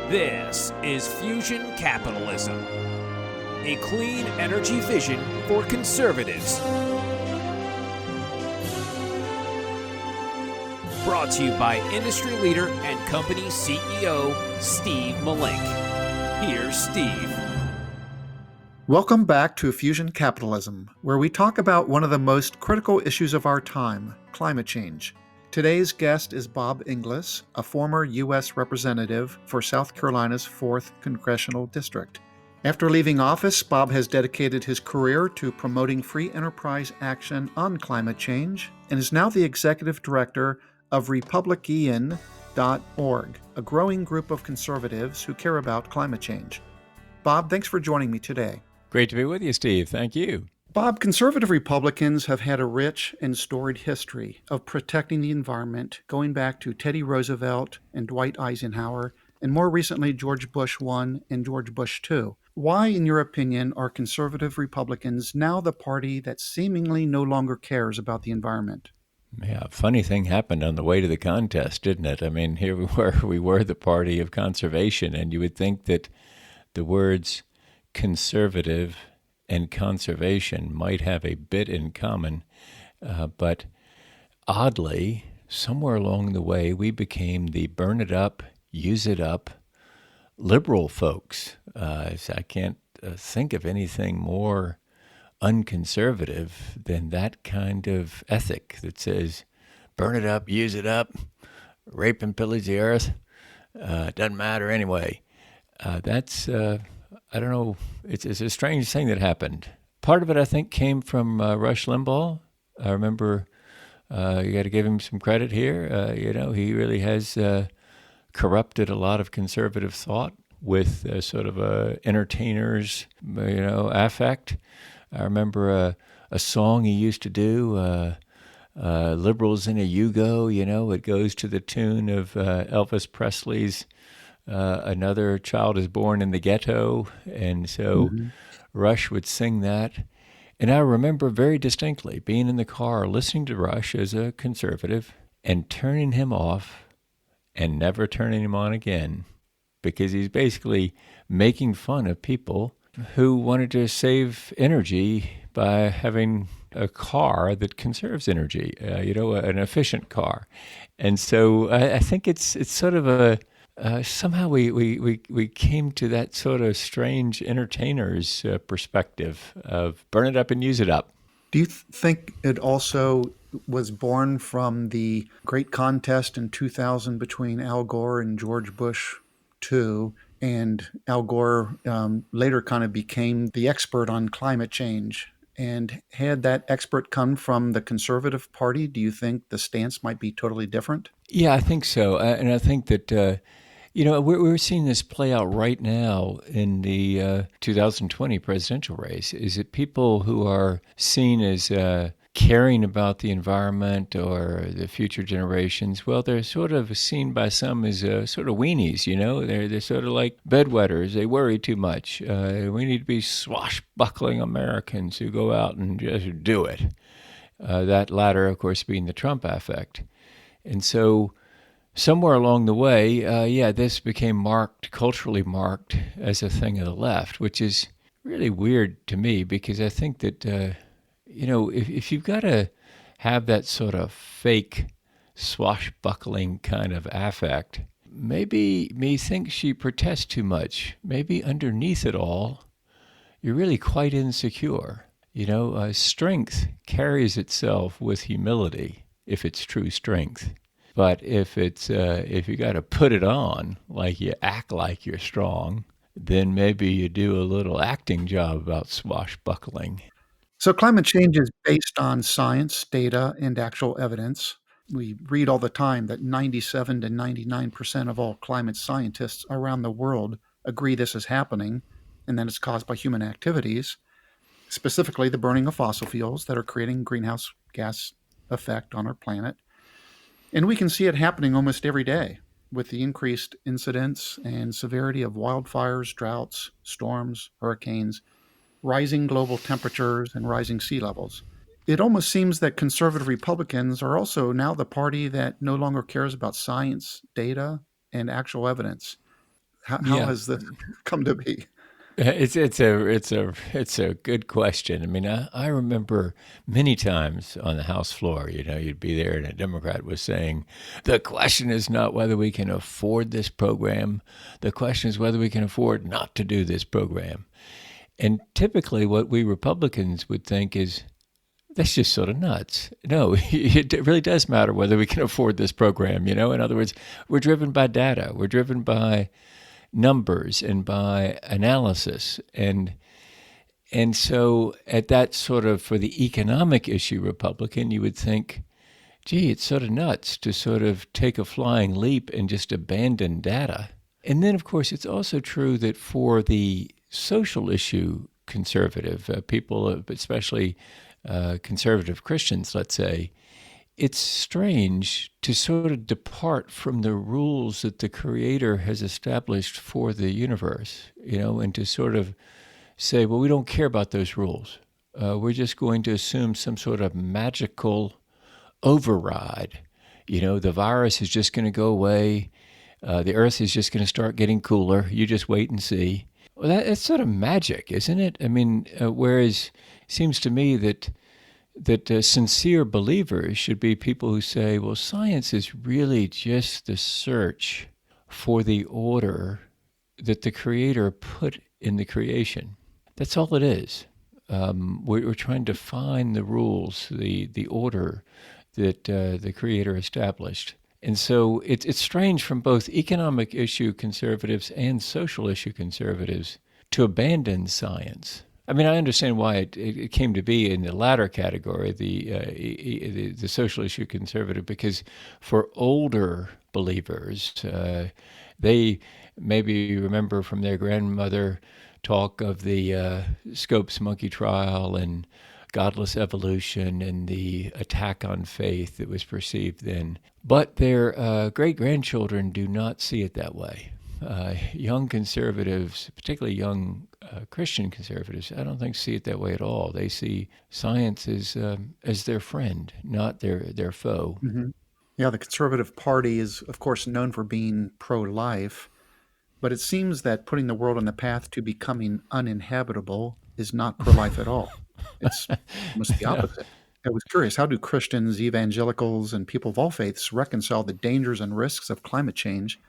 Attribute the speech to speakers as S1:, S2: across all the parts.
S1: This is Fusion Capitalism, a clean energy vision for conservatives. Brought to you by industry leader and company CEO, Steve Malink. Here's Steve.
S2: Welcome back to Fusion Capitalism, where we talk about one of the most critical issues of our time, climate change. Today's guest is Bob Inglis, a former U.S. representative for South Carolina's 4th Congressional District. After leaving office, Bob has dedicated his career to promoting free enterprise action on climate change and is now the executive director of Republican.org, a growing group of conservatives who care about climate change. Bob, thanks for joining me today.
S3: Great to be with you, Steve. Thank you.
S2: Bob, conservative Republicans have had a rich and storied history of protecting the environment, going back to Teddy Roosevelt and Dwight Eisenhower, and more recently, George Bush I and George Bush II. Why, in your opinion, are conservative Republicans now the party that seemingly no longer cares about the environment?
S3: Yeah, a funny thing happened on the way to the contest, didn't it? I mean, here we were the party of conservation, and you would think that the words conservative and conservation might have a bit in common, but oddly, somewhere along the way, we became the burn it up, use it up liberal folks. I can't think of anything more unconservative than that kind of ethic that says, burn it up, use it up, rape and pillage the earth, doesn't matter anyway. That's, I don't know, it's a strange thing that happened. Part of it, I think, came from Rush Limbaugh. I remember, you got to give him some credit here. He really has corrupted a lot of conservative thought with sort of a entertainer's, affect. I remember a song he used to do, Liberals in a Yugo, it goes to the tune of Elvis Presley's Another Child is Born in the Ghetto. And so Rush would sing that. And I remember very distinctly being in the car listening to Rush as a conservative and turning him off and never turning him on again, because he's basically making fun of people who wanted to save energy by having a car that conserves energy, an efficient car. And so I think it's sort of a, somehow we came to that sort of strange entertainer's perspective of burn it up and use it up.
S2: Do you think it also was born from the great contest in 2000 between Al Gore and George Bush II? And Al Gore later kind of became the expert on climate change. And had that expert come from the Conservative Party, do you think the stance might be totally different?
S3: Yeah, I think so. And I think that, we're seeing this play out right now in the 2020 presidential race, is that people who are seen as caring about the environment or the future generations, well, they're sort of seen by some as sort of weenies, They're sort of like bedwetters. They worry too much. We need to be swashbuckling Americans who go out and just do it. That latter, of course, being the Trump affect. And so somewhere along the way, this became culturally marked as a thing of the left, which is really weird to me, because I think that if you've got to have that sort of fake swashbuckling kind of affect, maybe methinks she protests too much. Maybe underneath it all, you're really quite insecure. Strength carries itself with humility, if it's true strength. But if you got to put it on, like you act like you're strong, then maybe you do a little acting job about swashbuckling.
S2: So climate change is based on science, data, and actual evidence. We read all the time that 97 to 99% of all climate scientists around the world agree this is happening, and that it's caused by human activities, specifically the burning of fossil fuels that are creating greenhouse gas effect on our planet. And we can see it happening almost every day with the increased incidence and severity of wildfires, droughts, storms, hurricanes, rising global temperatures, and rising sea levels. It almost seems that conservative Republicans are also now the party that no longer cares about science, data, and actual evidence. How
S3: Yeah.
S2: has this come to be?
S3: It's a good question. I mean, I remember many times on the House floor, you'd be there and a Democrat was saying, the question is not whether we can afford this program. The question is whether we can afford not to do this program. And typically what we Republicans would think is, that's just sort of nuts. No, it really does matter whether we can afford this program. In other words, we're driven by data. We're driven by numbers and by analysis. And so at that sort of, for the economic issue Republican, you would think, gee, it's sort of nuts to sort of take a flying leap and just abandon data. And then, of course, it's also true that for the social issue conservative people, especially conservative Christians, let's say, it's strange to sort of depart from the rules that the Creator has established for the universe, and to sort of say, well, we don't care about those rules. We're just going to assume some sort of magical override. The virus is just going to go away. The earth is just going to start getting cooler. You just wait and see. Well, that's sort of magic, isn't it? I mean, whereas it seems to me that sincere believers should be people who say, well, science is really just the search for the order that the Creator put in the creation. That's all it is. We're trying to find the rules, the order that the Creator established. And so it's strange from both economic issue conservatives and social issue conservatives to abandon science. I mean, I understand why it came to be in the latter category, the social issue conservative, because for older believers, they maybe remember from their grandmother talk of the Scopes monkey trial and godless evolution and the attack on faith that was perceived then. But their great-grandchildren do not see it that way. Young conservatives, particularly young Christian conservatives, I don't think see it that way at all. They see science as their friend, not their foe.
S2: Mm-hmm. Yeah, the Conservative Party is, of course, known for being pro-life, but it seems that putting the world on the path to becoming uninhabitable is not pro-life at all. It's almost the opposite. I was curious, how do Christians, evangelicals, and people of all faiths reconcile the dangers and risks of climate change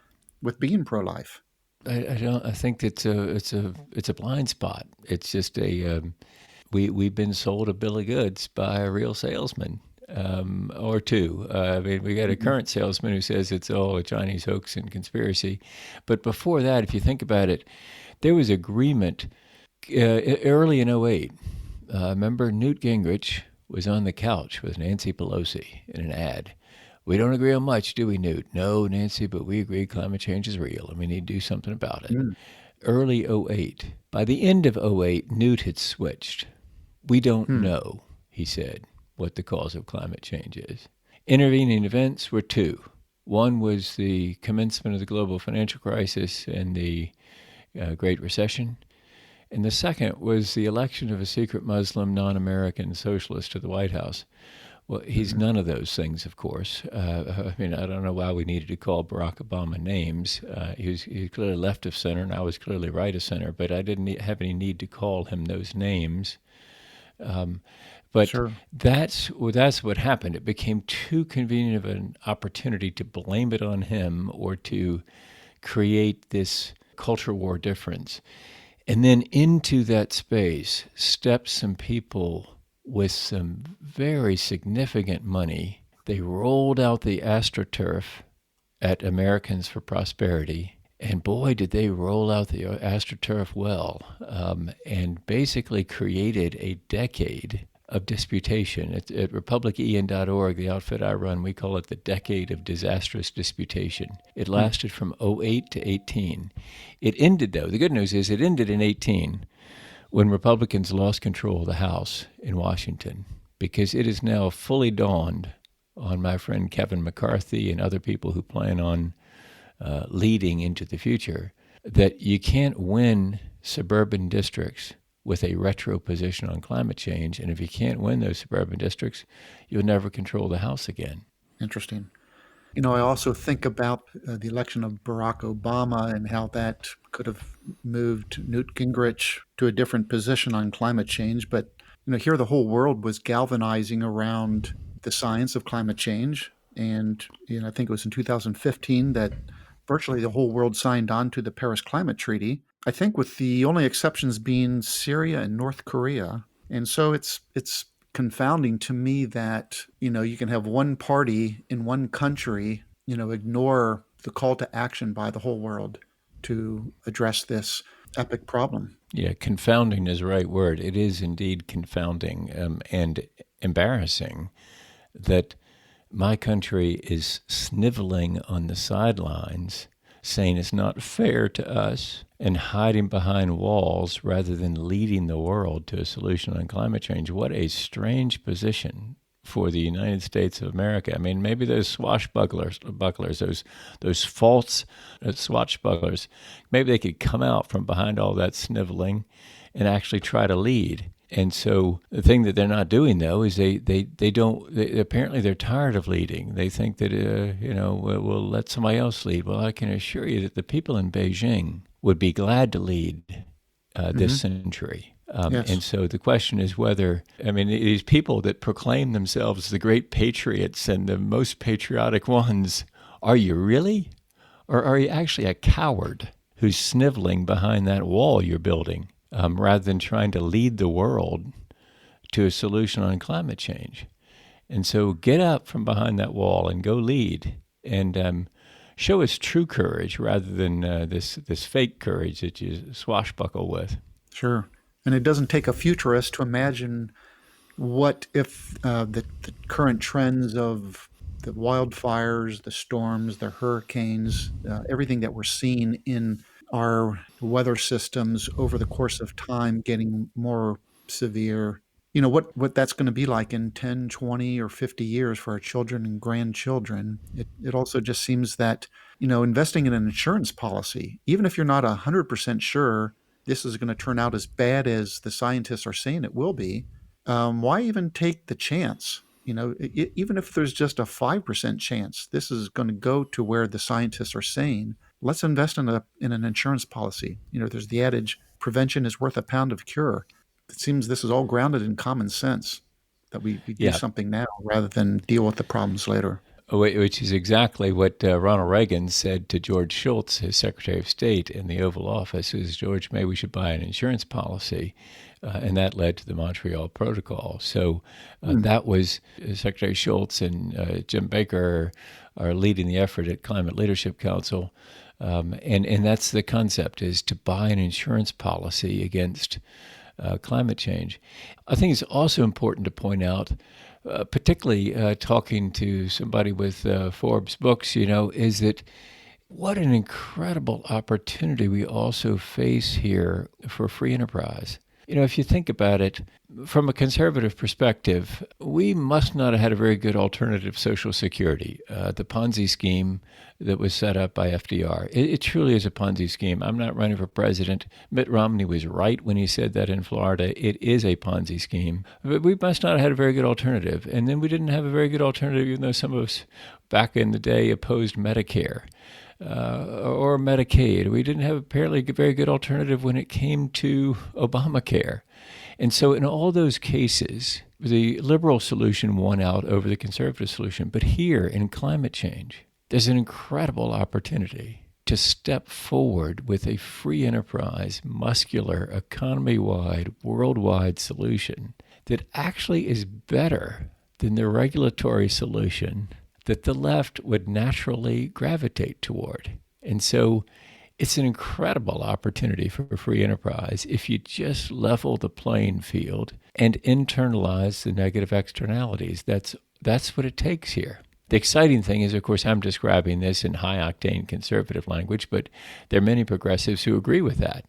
S2: with being pro-life?
S3: I think it's a blind spot. It's just we've been sold a bill of goods by a real salesman or two. I mean, we got a current salesman who says it's all a Chinese hoax and conspiracy. But before that, if you think about it, there was agreement early in '08. Remember, Newt Gingrich was on the couch with Nancy Pelosi in an ad. We don't agree on much, do we, Newt? No, Nancy, but we agree climate change is real and we need to do something about it. Early '08. By the end of '08, Newt had switched. We don't know, he said, what the cause of climate change is. Intervening events were two. One was the commencement of the global financial crisis and the Great Recession. And the second was the election of a secret Muslim non-American socialist to the White House. Well, he's none of those things, of course. I mean, I don't know why we needed to call Barack Obama names. He was clearly left of center, and I was clearly right of center, but I didn't have any need to call him those names. But
S2: Sure.
S3: that's what happened. It became too convenient of an opportunity to blame it on him or to create this culture war difference. And then into that space stepped some people with some very significant money. They rolled out the AstroTurf at Americans for Prosperity, and boy, did they roll out the AstroTurf well, and basically created a decade of disputation. At republicen.org, the outfit I run, we call it the decade of disastrous disputation. It lasted from '08 to '18. It ended, though, the good news is it ended in '18, when Republicans lost control of the House in Washington, because it is now fully dawned on my friend Kevin McCarthy and other people who plan on leading into the future that you can't win suburban districts with a retro position on climate change. And if you can't win those suburban districts, you'll never control the House again.
S2: Interesting. I also think about the election of Barack Obama and how that could have moved Newt Gingrich to a different position on climate change. But, here the whole world was galvanizing around the science of climate change. And, I think it was in 2015 that virtually the whole world signed on to the Paris Climate Treaty. I think with the only exceptions being Syria and North Korea. And so it's confounding to me that you can have one party in one country ignore the call to action by the whole world to address this epic problem.
S3: Yeah, confounding is the right word. It is indeed confounding and embarrassing that my country is sniveling on the sidelines, saying it's not fair to us, and hiding behind walls rather than leading the world to a solution on climate change. What a strange position for the United States of America. I mean, maybe those swashbucklers, those false swashbucklers, maybe they could come out from behind all that sniveling and actually try to lead. And so the thing that they're not doing, though, is apparently they're tired of leading. They think that, we'll let somebody else lead. Well, I can assure you that the people in Beijing would be glad to lead this century.
S2: Yes.
S3: And so the question is whether, these people that proclaim themselves the great patriots and the most patriotic ones, are you really? Or are you actually a coward who's sniveling behind that wall you're building? Rather than trying to lead the world to a solution on climate change. And so get up from behind that wall and go lead and show us true courage rather than this fake courage that you swashbuckle with.
S2: Sure. And it doesn't take a futurist to imagine what if the current trends of the wildfires, the storms, the hurricanes, everything that we're seeing in our weather systems over the course of time getting more severe, what that's going to be like in 10, 20, or 50 years for our children and grandchildren. It also just seems that, investing in an insurance policy, even if you're not 100% sure this is going to turn out as bad as the scientists are saying it will be, why even take the chance? Even if there's just a 5% chance this is going to go to where the scientists are saying, let's invest in an insurance policy. There's the adage, prevention is worth a pound of cure. It seems this is all grounded in common sense, that we do something now rather than deal with the problems later.
S3: Which is exactly what Ronald Reagan said to George Shultz, his Secretary of State, in the Oval Office, is, George, maybe we should buy an insurance policy. And that led to the Montreal Protocol. So that was Secretary Shultz and Jim Baker are leading the effort at Climate Leadership Council. And that's the concept, is to buy an insurance policy against climate change. I think it's also important to point out, particularly talking to somebody with Forbes books, is that what an incredible opportunity we also face here for free enterprise. If you think about it, from a conservative perspective, we must not have had a very good alternative Social Security. The Ponzi scheme that was set up by FDR, it truly is a Ponzi scheme. I'm not running for president. Mitt Romney was right when he said that in Florida. It is a Ponzi scheme. But we must not have had a very good alternative. And then we didn't have a very good alternative, even though some of us back in the day opposed Medicare. Or Medicaid. We didn't have apparently a very good alternative when it came to Obamacare. And so in all those cases, the liberal solution won out over the conservative solution. But here in climate change, there's an incredible opportunity to step forward with a free enterprise, muscular, economy-wide, worldwide solution that actually is better than the regulatory solution that the left would naturally gravitate toward. And so it's an incredible opportunity for free enterprise if you just level the playing field and internalize the negative externalities. That's what it takes here. The exciting thing is, of course, I'm describing this in high-octane conservative language, but there are many progressives who agree with that.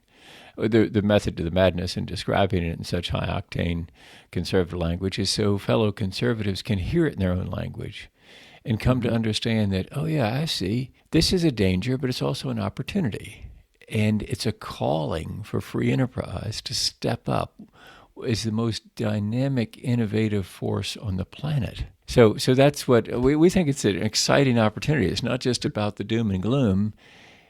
S3: The method to the madness in describing it in such high-octane conservative language is so fellow conservatives can hear it in their own language and come to understand that, oh yeah, I see, this is a danger, but it's also an opportunity. And it's a calling for free enterprise to step up is the most dynamic, innovative force on the planet. So that's what we think. It's an exciting opportunity. It's not just about the doom and gloom.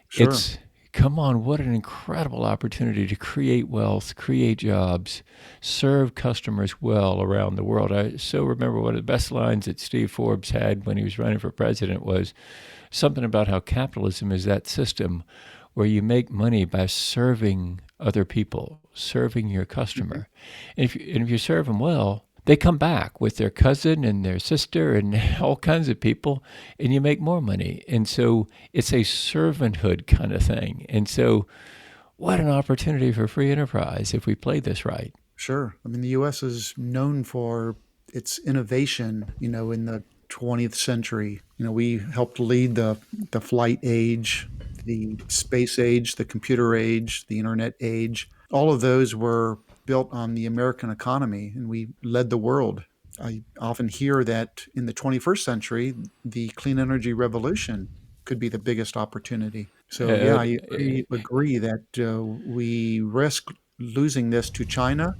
S2: Sure.
S3: It's, come on, what an incredible opportunity to create wealth, create jobs, serve customers well around the world. I so remember one of the best lines that Steve Forbes had when he was running for president was something about how capitalism is that system where you make money by serving other people, serving your customer. And if you serve them well, they come back with their cousin and their sister and all kinds of people, and you make more money. And so it's a servanthood kind of thing. And so what an opportunity for free enterprise if we play this right.
S2: Sure. I mean, the U.S. is known for its innovation, in the 20th century. We helped lead the flight age, the space age, the computer age, the internet age. All of those were built on the American economy, and we led the world. I often hear that in the 21st century, the clean energy revolution could be the biggest opportunity. So, I agree that we risk losing this to China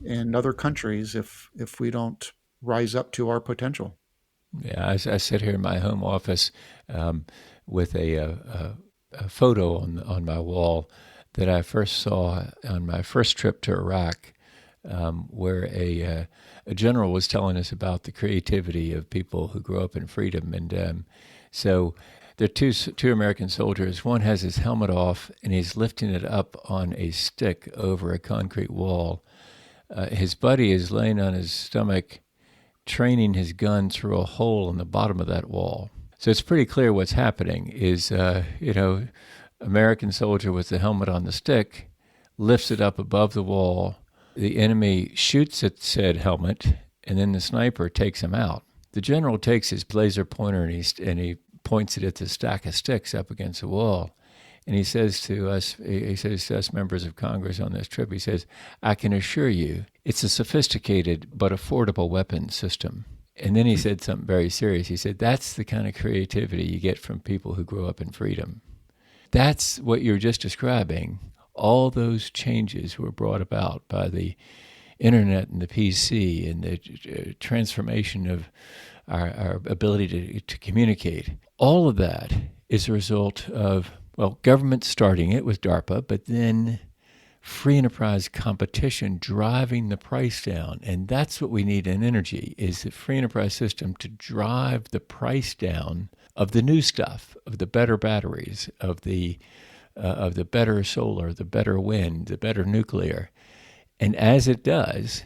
S2: and other countries if we don't rise up to our potential.
S3: Yeah, I sit here in my home office with a photo on my wall that I first saw on my first trip to Iraq, where a general was telling us about the creativity of people who grew up in freedom. And so there are two American soldiers. One has his helmet off, and he's lifting it up on a stick over a concrete wall. His buddy is laying on his stomach, training his gun through a hole in the bottom of that wall. So it's pretty clear what's happening is, American soldier with the helmet on the stick lifts it up above the wall. The enemy shoots at said helmet, and then the sniper takes him out. The general takes his laser pointer and he points it at the stack of sticks up against the wall. And he says to us members of Congress on this trip, he says, "I can assure you it's a sophisticated but affordable weapons system." And then he said something very serious. He said, "That's the kind of creativity you get from people who grow up in freedom." That's what you're just describing. All those changes were brought about by the internet and the PC and the transformation of our ability to communicate. All of that is a result of, government starting it with DARPA, but then free enterprise competition driving the price down. And that's what we need in energy, is the free enterprise system to drive the price down of the new stuff, of the better batteries, of the better solar, the better wind, the better nuclear. And as it does,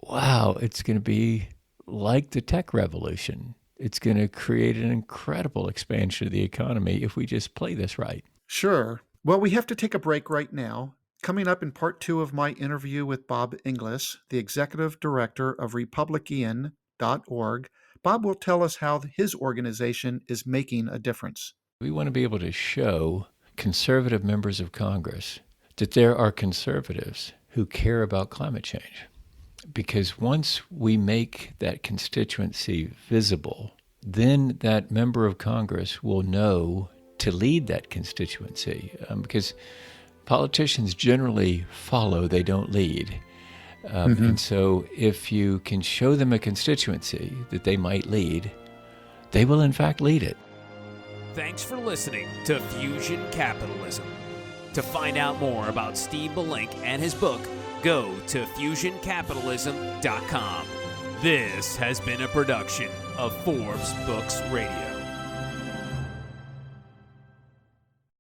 S3: it's going to be like the tech revolution. It's going to create an incredible expansion of the economy if we just play this right.
S2: Sure. Well, we have to take a break right now. Coming up in part 2 of my interview with Bob Inglis, the executive director of Republican.org, Bob will tell us how his organization is making a difference.
S3: We want to be able to show conservative members of Congress that there are conservatives who care about climate change. Because once we make that constituency visible, then that member of Congress will know to lead that constituency. Because politicians generally follow, they don't lead. And so if you can show them a constituency that they might lead, they will in fact lead it.
S1: Thanks for listening to Fusion Capitalism. To find out more about Steve Malink and his book, go to fusioncapitalism.com. This has been a production of Forbes Books Radio.